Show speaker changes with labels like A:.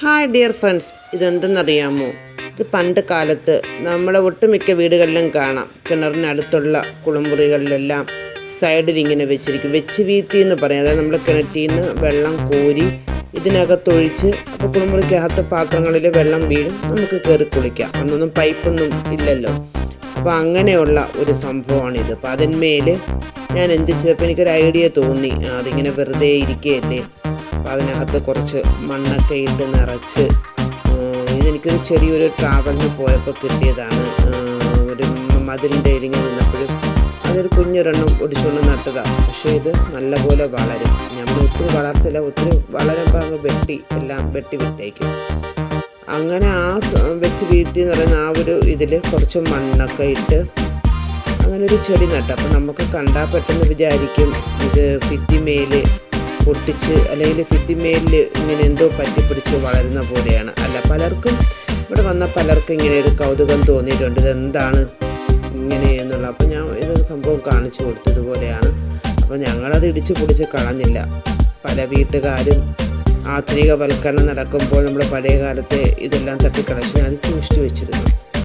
A: Hi dear friends, ഇതെന്തെന്നറിയാമോ? ഇത് പണ്ട് കാലത്ത് നമ്മുടെ ഒട്ടുമിക്ക വീടുകളിലും കാണാം. കിണറിനടുത്തുള്ള കുളിമുറികളിലെല്ലാം സൈഡിൽ ഇങ്ങനെ വെച്ചിരിക്കും. വെച്ച് വീത്തി എന്ന് പറയും. അതായത് നമ്മൾ കിണറ്റിൽ നിന്ന് വെള്ളം കോരി ഇതിനകത്തൊഴിച്ച്, അപ്പോൾ കുളിമുറിക്കകത്ത് പാത്രങ്ങളിൽ വെള്ളം വീഴും, നമുക്ക് കയറി കുളിക്കാം. അന്നൊന്നും പൈപ്പൊന്നും ഇല്ലല്ലോ. അപ്പോൾ അങ്ങനെയുള്ള ഒരു സംഭവമാണിത്. അപ്പോൾ അതിന്മേൽ ഞാൻ എന്ത് ചെയ്തപ്പോൾ എനിക്കൊരു ഐഡിയ തോന്നി. അതിങ്ങനെ വെറുതെ ഇരിക്കുകയല്ലേ, അപ്പോൾ അതിനകത്ത് കുറച്ച് മണ്ണൊക്കെ ഇട്ട് നിറച്ച്, ഇതെനിക്കൊരു ചെറിയൊരു ട്രാവലിന് പോയപ്പോൾ കിട്ടിയതാണ്. ഒരു മതിലിൻ്റെ ഇരിങ്ങനെ നിന്നപ്പോഴും അതൊരു കുഞ്ഞൊരെണ്ണം ഒടിച്ചുകൊണ്ട് നട്ടതാണ്. പക്ഷേ ഇത് നല്ലപോലെ വളരും. നമ്മൾ ഒത്തിരി വളർത്തില്ല, ഒത്തിരി വളരുമ്പോൾ അങ്ങ് എല്ലാം വെട്ടി വിട്ടേക്കും. അങ്ങനെ വെച്ച് വീഴ്ത്തി എന്ന് പറയുന്ന ആ ഒരു ഇതിൽ കുറച്ച് മണ്ണൊക്കെ ഇട്ട് അങ്ങനെ ഒരു ചെടി നട്ടു. അപ്പോൾ നമുക്ക് കണ്ടാൽ പെട്ടെന്ന് വിചാരിക്കും ഇത് ഭിത്തിമേൽ പൊട്ടിച്ച് അല്ലെങ്കിൽ ഭിത്തിമേലിൽ ഇങ്ങനെ എന്തോ പറ്റിപ്പിടിച്ച് വളരുന്ന പോലെയാണ്. അല്ല, പലർക്കും ഇവിടെ വന്ന പലർക്കും ഇങ്ങനെ ഒരു കൗതുകം തോന്നിയിട്ടുണ്ട്, ഇതെന്താണ് ഇങ്ങനെ എന്നുള്ള. അപ്പോൾ ഞാൻ ഇതൊരു സംഭവം കാണിച്ചു കൊടുത്തതുപോലെയാണ്. അപ്പോൾ ഞങ്ങളത് ഇടിച്ച് പൊടിച്ച് കളഞ്ഞില്ല. പല വീട്ടുകാരും ആധുനികവൽക്കരണം നടക്കുമ്പോൾ നമ്മുടെ പഴയ കാലത്തെ ഇതെല്ലാം തട്ടിക്കളച്ച് ഞാൻ സൂക്ഷിച്ചു വെച്ചിരുന്നു.